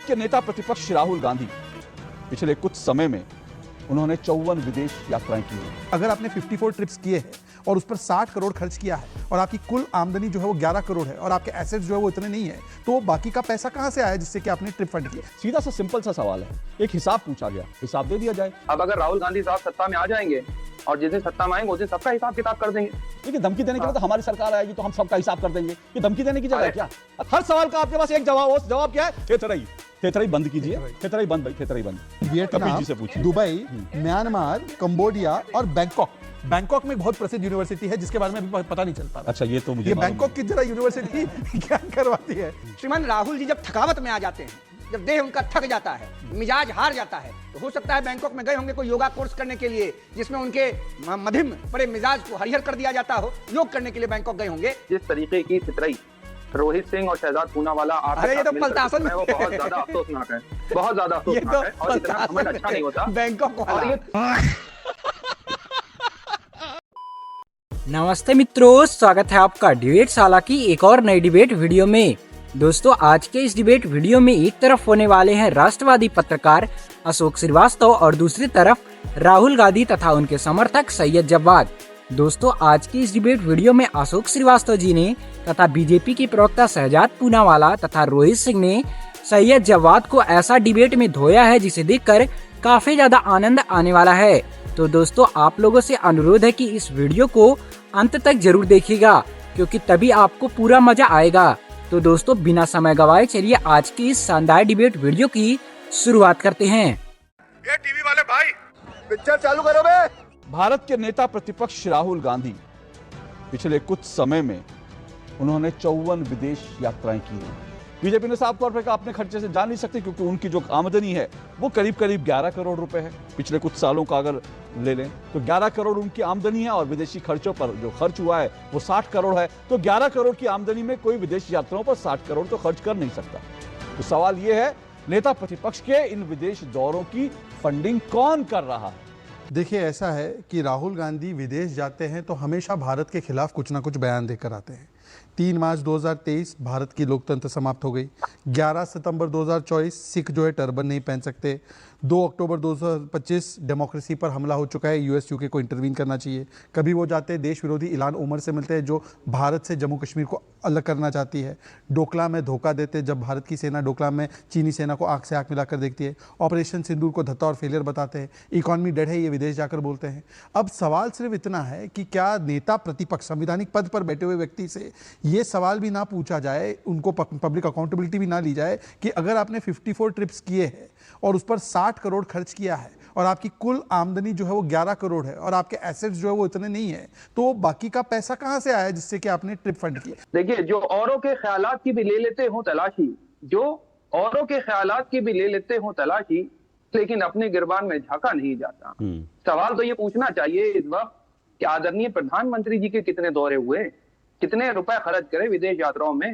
के नेता प्रतिपक्ष राहुल गांधी पिछले कुछ समय में उन्होंने 54 विदेश यात्राएं की हैं। अगर आपने 54 ट्रिप्स किए हैं और उस पर 60 करोड़ खर्च किया है और आपकी कुल आमदनी जो है वो 11 करोड़ है और आपके एसेट्स जो है वो इतने नहीं है, तो बाकी का पैसा कहां से आया जिससे कि आपने ट्रिप फंड किया? सीधा सा सिंपल सा सवाल है, एक हिसाब पूछा गया, हिसाब दे दिया जाए। अब अगर राहुल गांधी साहब सत्ता में आ जाएंगे और जिस दिन सत्ता में आएंगे उस दिन सबका हिसाब किताब कर देंगे। देखिए, धमकी देने के लिए तो हमारी सरकार आएगी तो हम सबका हिसाब कर देंगे। ये धमकी देने की जगह है क्या? हर सवाल का आपके पास एक जवाब हो, जवाब क्या है? थेथराई बंद कीजिए। थेथराई बंद भाई, थेथराई बंद। वियतनाम, दुबई, म्यांमार, कंबोडिया और बैंकॉक में बहुत प्रसिद्ध यूनिवर्सिटी है जिसके बारे में अभी पता नहीं चल पा रहा। अच्छा, ये तो मुझे ये बैंकॉक की जरा यूनिवर्सिटी क्या करवाती है? श्रीमान राहुल जी जब थकावट में आ जाते हैं, जब देह उनका थक जाता है, मिजाज हार जाता है, तो हो सकता है बैंकॉक में गए होंगे कोई योगा कोर्स करने के लिए जिसमें उनके मध्यम पड़े मिजाज को हरिहर कर दिया जाता हो, योग करने के लिए बैंकॉक गए होंगे। जिस तरीके की फितरई रोहित सिंह और शहजाद पूनावाला अरे ये तो पलटासन में वो बहुत ज्यादा अफसोसनाक है, बहुत ज्यादा अफसोसनाक है और इतना घमंड अच्छा नहीं होता बैंकॉक वाला। नमस्ते मित्रों, स्वागत है आपका डिबेट शाला की एक और नई डिबेट वीडियो में। दोस्तों, आज के इस डिबेट वीडियो में एक तरफ होने वाले हैं राष्ट्रवादी पत्रकार अशोक श्रीवास्तव और दूसरी तरफ राहुल गांधी तथा उनके समर्थक सैयद जव्वाद। दोस्तों, आज की इस डिबेट वीडियो में अशोक श्रीवास्तव जी ने तथा बीजेपी की प्रवक्ता शहजाद पूनावाला तथा रोहित सिंह ने सैयद जव्वाद को ऐसा डिबेट में धोया है जिसे देखकर काफी ज्यादा आनंद आने वाला है। तो दोस्तों, आप लोगों से अनुरोध है कि इस वीडियो को अंत तक जरूर देखिएगा क्योंकि तभी आपको पूरा मजा आएगा। तो दोस्तों, बिना समय गवाए चलिए आज की इस शानदार डिबेट वीडियो की शुरुआत करते हैं। ये टीवी वाले भाई पिक्चर चालू करो बे। भारत के नेता प्रतिपक्ष राहुल गांधी पिछले कुछ समय में उन्होंने 54 विदेश यात्राएं की हैं। बीजेपी ने साफ तौर पर कहा अपने खर्चे से जा नहीं सकती क्योंकि उनकी जो आमदनी है वो करीब 11 करोड़ रुपए है। पिछले कुछ सालों का अगर ले लें तो 11 करोड़ उनकी आमदनी है और विदेशी खर्चों पर जो खर्च हुआ है वो 60 करोड़ है। तो 11 करोड़ की आमदनी में कोई विदेश यात्राओं पर 60 करोड़ तो खर्च कर नहीं सकता। तो सवाल ये है, नेता प्रतिपक्ष के इन विदेश दौरों की फंडिंग कौन कर रहा है? देखिए, ऐसा है कि राहुल गांधी विदेश जाते हैं तो हमेशा भारत के खिलाफ कुछ ना कुछ बयान देकर आते हैं। 3 मार्च 2023 भारत की लोकतंत्र समाप्त हो गई। 11 सितंबर 2024 सिख जो है टर्बन नहीं पहन सकते। 2 अक्टूबर 2025 डेमोक्रेसी पर हमला हो चुका है, यूएस यूके को इंटरवीन करना चाहिए। कभी वो जाते हैं देश विरोधी इलान उमर से मिलते हैं जो भारत से जम्मू कश्मीर को अलग करना चाहती है। डोकलाम में धोखा देते जब भारत की सेना डोकलाम में चीनी सेना को आंख से आंख मिलाकर देखती है। ऑपरेशन सिंदूर को धत्ता और फेलियर बताते हैं। इकॉनमी डेड है ये विदेश जाकर बोलते हैं। अब सवाल सिर्फ इतना है कि क्या नेता प्रतिपक्ष संवैधानिक पद पर बैठे हुए व्यक्ति से ये सवाल भी ना पूछा जाए, उनको पब्लिक अकाउंटेबिलिटी भी ना ली जाए कि अगर आपने 54 ट्रिप्स किए हैं और उस पर 60 करोड़ खर्च किया है और आपकी कुल आमदनी जो है वो 11 करोड़ है और आपके एसेट्स जो है वो इतने नहीं है, तो बाकी का पैसा कहां से आया जिससे कि आपने ट्रिप फंड किया? देखिए, जो औरों के ख्यालात की भी ले लेते हो तलाशी, जो औरों के ख्यालात की भी ले लेते हो तलाशी, लेकिन अपने गिरबान में झांका नहीं जाता। सवाल तो ये पूछना चाहिए इस वक्त कि आदरणीय प्रधानमंत्री जी के कितने दौरे हुए, कितने रुपए खर्च करे विदेश यात्राओं में।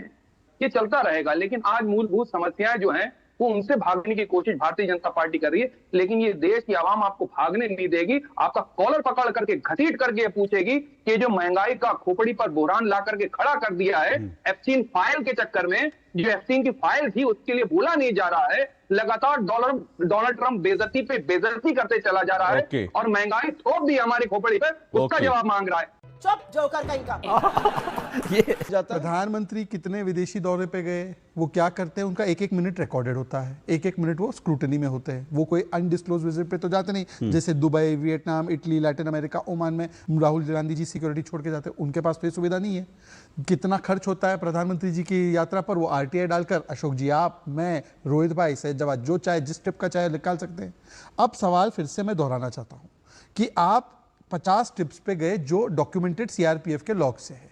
ये चलता रहेगा, लेकिन आज मूलभूत समस्याएं जो हैं वो उनसे भागने की कोशिश भारतीय जनता पार्टी कर रही है। लेकिन ये देश की आवाम आपको भागने नहीं देगी, आपका कॉलर पकड़ करके घसीट करके पूछेगी कि जो महंगाई का खोपड़ी पर बुहरान ला करके खड़ा कर दिया है एफसीन फाइल के चक्कर में, जो एफसीन की फाइल थी उसके लिए भूला नहीं जा रहा है। लगातार डोनाल्ड ट्रंप बेइज्जती पे बेइज्जती करते चला जा रहा है और महंगाई थोप दी हमारी खोपड़ी पर, उसका जवाब मांग रहा है। चुप जोकर कहीं का। प्रधानमंत्री कितने विदेशी दौरे पे गए, वो क्या करते हैं, उनका 1-1 मिनट रिकॉर्डेड होता है। 1-1 मिनट वो स्क्रूटनी में होते हैं। वो कोई अनडिस्क्लोज विजिट पे तो जाते नहीं। जैसे Dubai, Vietnam, Italy, Latin America, Oman में राहुल गांधी जी सिक्योरिटी छोड़ के जाते हैं, उनके पास तो ये सुविधा नहीं है। कितना खर्च होता है प्रधानमंत्री जी की यात्रा पर, वो आरटीआई डालकर अशोक जी, आप, मैं, रोहित भाई, सैयद जवाद जो चाहे जिस ट्रिप का चाहे निकाल सकते हैं। अब सवाल फिर से मैं दोहराना चाहता हूँ कि आप 50 ट्रिप्स पे गए जो डॉक्यूमेंटेड सीआरपीएफ के लॉग से है।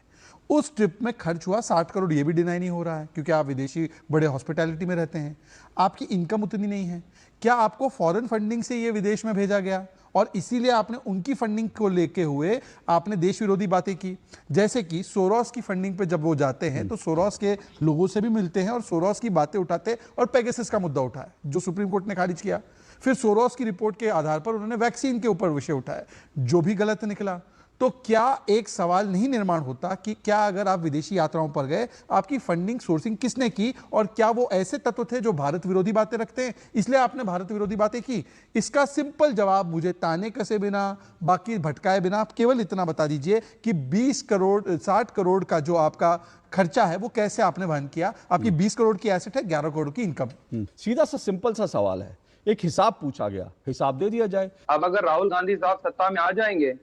उस ट्रिप में खर्च हुआ 60 करोड़, ये भी डिनाई नहीं हो रहा है क्योंकि आप विदेशी बड़े हॉस्पिटैलिटी में रहते हैं। आपकी इनकम उतनी नहीं है। क्या आपको फॉरेन फंडिंग से ये विदेश में भेजा गया और इसीलिए आपने उनकी फंडिंग को लेके हुए आपने देश विरोधी बातें की? जैसे कि सोरोस की फंडिंग पे जब वो जाते हैं तो सोरोस के लोगों से भी मिलते हैं और सोरोस की बातें उठाते और पेगासस का मुद्दा उठाया जो सुप्रीम कोर्ट ने खारिज किया। फिर सोरोस की रिपोर्ट के आधार पर उन्होंने वैक्सीन के ऊपर विषय उठाया जो भी गलत निकला। तो क्या एक सवाल नहीं निर्माण होता कि क्या अगर आप विदेशी यात्राओं पर गए, आपकी फंडिंग सोर्सिंग किसने की, और क्या वो ऐसे तत्व थे जो भारत विरोधी बातें रखते हैं इसलिए आपने भारत विरोधी बातें की? इसका सिंपल जवाब मुझे ताने कसे बिना, बाकी भटकाए बिना आप केवल इतना बता दीजिए कि 20 करोड़ 60 करोड़ का जो आपका खर्चा है वो कैसे आपने वहन किया? आपकी 20 करोड़ की एसेट है, 11 करोड़ की इनकम। सीधा सा सिंपल सा सवाल है, एक हिसाब पूछा गया, हिसाब दे दिया जाए। अब अगर राहुल गांधी साहब सत्ता में आ जाएंगे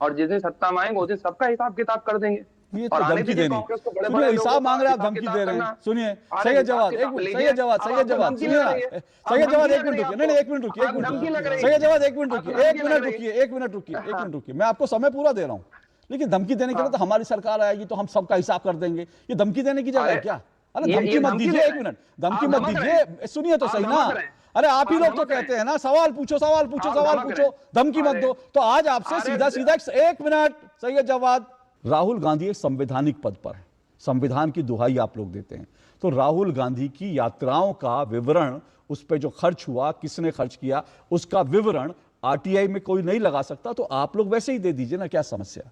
और जिस दिन सत्ता में आएंगे उस दिन सबका हिसाब किताब कर देंगे। ये और तो आने धमकी दीजिए देनी। कांग्रेस को बड़े सुनिए, बड़े हिसाब लोगों मांग रहे हैं, का आप धमकी हिसाब दे रहे हैं। करना। सुनिए, अरे सही हिसाब जवाब, किताब लीजिए। सही जवाब, अब सही आपको जवाब, धमकी सुनिए लग ना, रही है। सही अब जवाब, धमकी एक लग मिनट रही है रुकिए, नहीं एक मिनट रुकिए, आपको। एक मिनट धमकी लग रुकिए, रही सही है। जवाब, एक मिनट आपको रुकिए, एक धमकी मिनट लग रही रुकिए, एक मिनट रुकिए, एक मिनट रुकिए, मैं आपको समय पूरा दे रहा हूँ। लेकिन धमकी देने के लिए तो हमारी सरकार आएगी तो हम सबका हिसाब कर देंगे, ये धमकी देने की जगह है क्या? अरे ये धमकी मत धमकी दीजिए, दे एक रहे हैं। मिनट, धमकी आप मत धमक रहे दीजिए, हैं। सुनिए तो आप सही धमक ना। रहे हैं। अरे आप ही आप लोग तो धमक रहे कहते हैं ना, सवाल पूछो, सवाल पूछो, आप सवाल धमक पूछो, रहे हैं। धमकी मत अरे, दो। तो आज आपसे अरे, सीधा सीधा एक मिनट, सही जवाब। राहुल गांधी एक संवैधानिक पद पर है, संविधान की दुहाई आप लोग देते हैं, तो राहुल गांधी की यात्राओं का विवरण, उस पर जो खर्च हुआ, किसने खर्च किया, उसका विवरण आरटीआई में कोई नहीं लगा सकता, तो आप लोग वैसे ही दे दीजिए ना, क्या समस्या?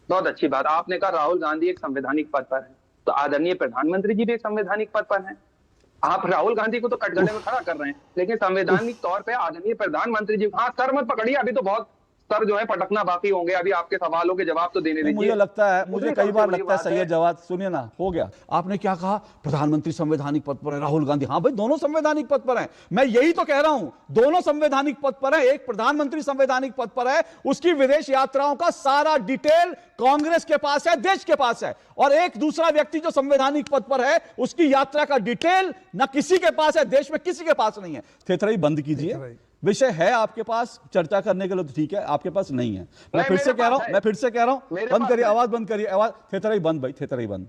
बहुत अच्छी बात आपने कहा, राहुल गांधी एक संवैधानिक पद पर है, तो आदरणीय प्रधानमंत्री जी भी एक संवैधानिक पद पर हैं। आप राहुल गांधी को तो कटघरे में खड़ा कर रहे हैं, लेकिन संवैधानिक तौर पे आदरणीय प्रधानमंत्री जी, हाँ सर मत पकड़िए, अभी तो बहुत सर जो है पटकना बाकी होंगे, अभी आपके सवालों के जवाब तो देने दीजिए। मुझे लगता है, मुझे कई बार लगता है सही है। जवाब, सुनिए ना, हो गया। आपने क्या कहा, प्रधानमंत्री संवैधानिक पद पर है, राहुल गांधी, हाँ भाई दोनों संवैधानिक पद पर हैं, मैं यही तो कह रहा हूं, दोनों संवैधानिक पद पर है। एक प्रधानमंत्री संवैधानिक पद पर है, उसकी विदेश यात्राओं का सारा डिटेल कांग्रेस के पास है, देश के पास है, और एक दूसरा व्यक्ति जो संवैधानिक पद पर है, उसकी यात्रा का डिटेल ना किसी के पास है, देश में किसी के पास नहीं है। थेथराई बंद कीजिए, विषय है आपके पास चर्चा करने के लिए तो ठीक है, आपके पास नहीं है। मैं फिर से कह रहा हूं, मैं फिर से कह रहा हूं, बंद करिए, आवाज बंद करिए, आवाज। थेथराई बंद भाई, थेथराई बंद।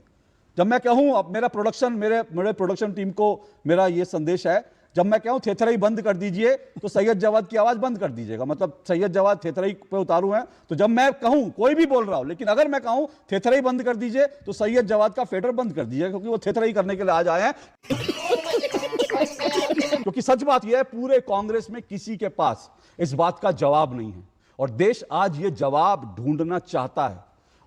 जब मैं कहूं, अब मेरा प्रोडक्शन, मेरे प्रोडक्शन टीम को मेरा ये संदेश है, जब मैं कहूं थेथराई बंद कर दीजिए तो सैयद जवाद की आवाज बंद कर दीजिएगा, मतलब सैयद जवाद थेथराई पे उतारू हैं, तो जब मैं कहूं, कोई भी बोल रहा हूं, लेकिन अगर मैं कहूं थेथराई बंद कर दीजिए तो सैयद जवाद का फेडर बंद कर दीजिए, क्योंकि वो थेथराई करने के लिए आज आए हैं। क्योंकि सच बात यह है, पूरे कांग्रेस में किसी के पास इस बात का जवाब नहीं है, और देश आज ये जवाब ढूंढना चाहता है,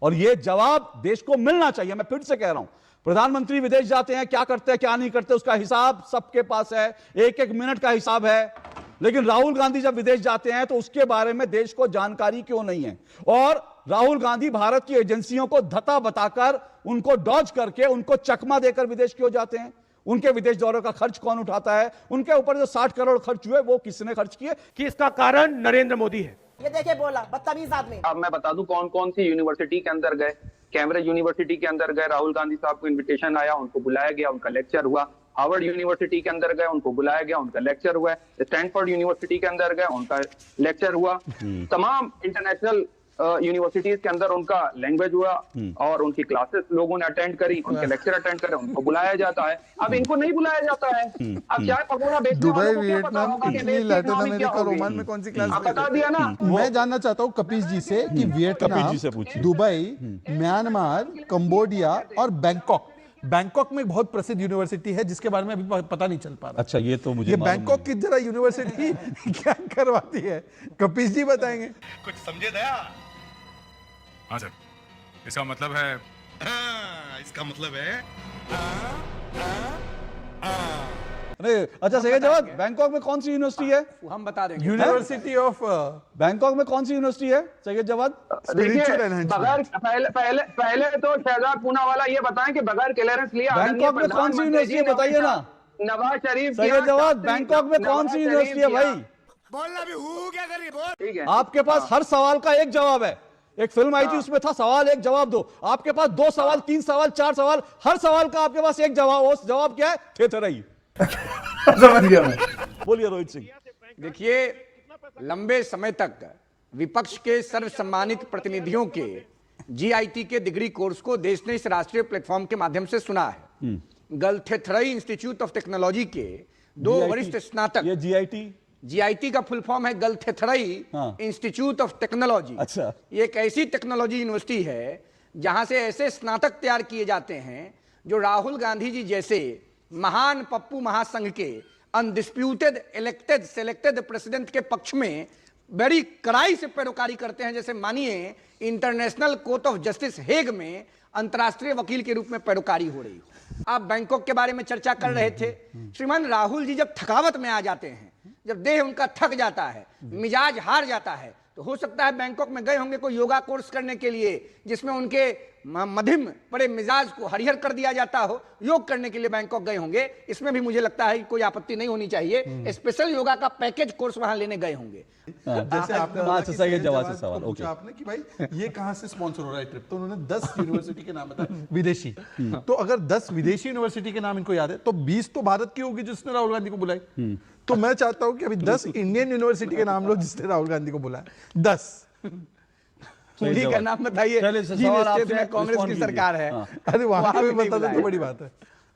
और ये जवाब देश को मिलना चाहिए। मैं फिर से कह रहा हूं, प्रधानमंत्री विदेश जाते हैं, क्या करते हैं क्या नहीं करते, उसका हिसाब सबके पास है, एक एक मिनट का हिसाब है। लेकिन राहुल गांधी जब विदेश जाते हैं तो उसके बारे में देश को जानकारी क्यों नहीं है? और राहुल गांधी भारत की एजेंसियों को धता बताकर, उनको डॉज करके, उनको चकमा देकर विदेश क्यों जाते हैं? उनके विदेश दौरे का खर्च कौन उठाता है? उनके ऊपर जो 60 करोड़ खर्च हुए वो किसने खर्च किए? कि इसका कारण नरेंद्र मोदी है। ये देखिए बोला बदतमीज आदमी। अब मैं बता दूं कौन कौन सी यूनिवर्सिटी के अंदर गए। कैम्ब्रिज यूनिवर्सिटी के अंदर गए, राहुल गांधी साहब को इनविटेशन आया, उनको बुलाया गया, उनका लेक्चर हुआ। हार्वर्ड यूनिवर्सिटी के अंदर गए, उनको बुलाया गया, उनका लेक्चर हुआ। स्टैनफोर्ड यूनिवर्सिटी के अंदर गए, उनका लेक्चर हुआ। तमाम इंटरनेशनल यूनिवर्सिटीज के अंदर उनका लैंग्वेज हुआ और उनकी क्लासेस लोगों ने अटेंड करी, उनके लेक्चर अटेंड करे, उनको बुलाया जाता है। अब इनको नहीं बुलाया जाता है। अब चाय पकौड़ा बेचने दुबई, वालों को क्या पता वियतनाम, होगा कि इटली, देश की लैटिन इकोनॉमी क्या अमेरिका, होगी? रोमान में कौन सी क्लास आप बता दिया ना। मैं जानना चाहता हूं कपिल जी से कि कपिल वियतनाम, जी से पूछिए। दुबई, म्यांमार, कंबोडिया और बैंकॉक में बहुत प्रसिद्ध यूनिवर्सिटी है जिसके बारे में अभी पता नहीं चल पा रहा। अच्छा, ये तो मुझे ये मालूम बैंकॉक की जरा यूनिवर्सिटी क्या करवाती है, कपिल जी बताएंगे। कुछ समझे दया? हाँ सर, इसका मतलब है, इसका मतलब है अरे अच्छा, सही जवाब। बैंकॉक में कौन सी यूनिवर्सिटी है? वो हम बता देंगे। यूनिवर्सिटी ऑफ बैंकॉक में कौन सी यूनिवर्सिटी है सैयद जवाद? देखिए, Spiritual enhancement। बगैर पहले तो शहजाद पूना वाला ये बताएं कि बगैर क्लियरेंस लिए बैंकॉक में कौन सी यूनिवर्सिटी है बताइए ना। नवाज शरीफ सैयद जवाद, बैंकॉक में कौन सी यूनिवर्सिटी है भाई? बोलना भी हूँ क्या करिए बोल। ठीक है, आपके पास हर सवाल का एक जवाब है। एक फिल्म आई थी, उसमें था सवाल एक जवाब दो। आपके पास 2 सवाल, 3 सवाल, 4 सवाल, हर सवाल का आपके पास एक जवाब। वो जवाब क्या है? थेथराई। समझ गया मैं। बोलिए रोहित सिंह। देखिए, लंबे समय तक विपक्ष के सर्वसम्मानित प्रतिनिधियों के जीआईटी के डिग्री कोर्स को देश ने इस राष्ट्रीय प्लेटफॉर्म के माध्यम से सुना है। गलथेथराई इंस्टीट्यूट ऑफ टेक्नोलॉजी के 2 वरिष्ठ स्नातक, ये जीआईटी का फुल फॉर्म है गलथेथराई इंस्टीट्यूट ऑफ टेक्नोलॉजी। अच्छा, ये एक ऐसी टेक्नोलॉजी यूनिवर्सिटी है जहां से ऐसे स्नातक तैयार किए जाते हैं जो राहुल गांधी जी जैसे महान पप्पू महासंघ के अनडिस्प्यूटेड इलेक्टेड सेलेक्टेड प्रेसिडेंट के पक्ष में बड़ी कड़ाई से पैरोकारी करते हैं। जैसे मानिए international court of justice Hague में अंतर्राष्ट्रीय वकील के रूप में पैरोकारी हो रही हो। आप बैंकॉक के बारे में चर्चा कर रहे थे। श्रीमान राहुल जी जब थकावट में आ जाते हैं, जब देह उनका थक जाता है, मिजाज हार जाता है, तो हो सकता है बैंकॉक में गए होंगे कोई योगा कोर्स करने के लिए जिसमें उनके मध्यम पड़े मिजाज को हरिहर कर दिया जाता हो। योग करने के लिए बैंकॉक गए होंगे। इसमें भी मुझे लगता है कि कोई आपत्ति नहीं होनी चाहिए। स्पेशल योगा का पैकेज कोर्स वहां लेने गए होंगे। जैसे आपने बात से सही है, जवाब से सवाल। पूछा आपने कि भाई ये कहां से स्पॉन्सर हो रहा है ट्रिप, तो उन्होंने 10 यूनिवर्सिटी के नाम बताए विदेशी। तो अगर 10 विदेशी यूनिवर्सिटी के नाम इनको याद है तो 20 तो भारत की होगी जिसने राहुल गांधी को बुलाई। तो मैं चाहता हूं कि अभी 10 इंडियन यूनिवर्सिटी के नाम लो जिसने राहुल गांधी को बुलाया। 10 उन्हीं का नाम बताइए। कांग्रेस की सरकार है। अरे वहां भी बता दे तो बड़ी बात है।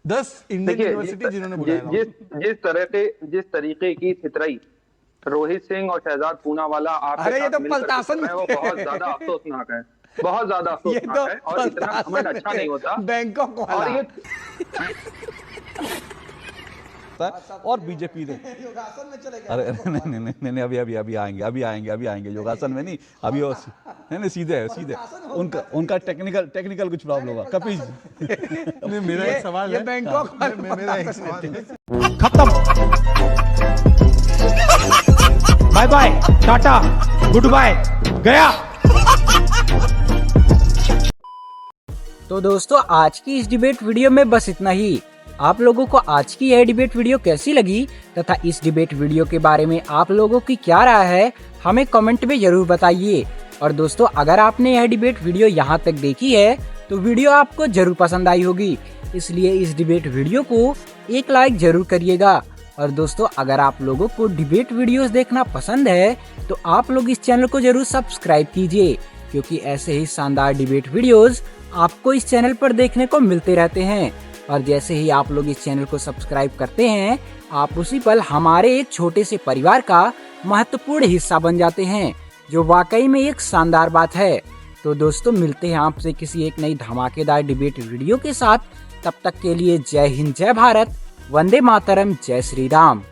10 इंडियन यूनिवर्सिटी जिन्होंने बुलाया। जिस तरीके की छितराई रोहित सिंह और शहजाद पूनावाला आपके अरे ये तो साथ मिलकर पलटासन कर रहे हैं, वो बहुत ज्यादा अफसोसनाक है, बहुत ज्यादा अफसोसनाक है। और इतना घमंड अच्छा नहीं होता बैंकॉक और वाला। ये और बीजेपी ने अरे नहीं अभी आएंगे योगासन में नहीं, अभी नहीं सीधे उनका टेक्निकल कुछ प्रॉब्लम होगा। कपिल नहीं, मेरा एक सवाल है। बैंकॉक मेरा एक सवाल है। खत्म, बाय बाय, टाटा, गुड बाय, गया। तो दोस्तों आज की इस डिबेट वीडियो में बस इतना ही। आप लोगों को आज की यह डिबेट वीडियो कैसी लगी तथा इस डिबेट वीडियो के बारे में आप लोगों की क्या राय है हमें कमेंट में जरूर बताइए। और दोस्तों अगर आपने यह डिबेट वीडियो यहाँ तक देखी है तो वीडियो आपको जरूर पसंद आई होगी, इसलिए इस डिबेट वीडियो को एक लाइक जरूर करिएगा। और दोस्तों अगर आप लोगों को डिबेट वीडियोस देखना पसंद है तो आप लोग इस चैनल को जरूर सब्सक्राइब कीजिए, क्योंकि ऐसे ही शानदार डिबेट वीडियोस आपको इस चैनल पर देखने को मिलते रहते हैं। और जैसे ही आप लोग इस चैनल को सब्सक्राइब करते हैं आप उसी पल हमारे एक छोटे से परिवार का महत्वपूर्ण हिस्सा बन जाते हैं, जो वाकई में एक शानदार बात है। तो दोस्तों मिलते हैं आपसे किसी एक नई धमाकेदार डिबेट वीडियो के साथ। तब तक के लिए जय हिंद, जय भारत, वंदे मातरम, जय श्री राम।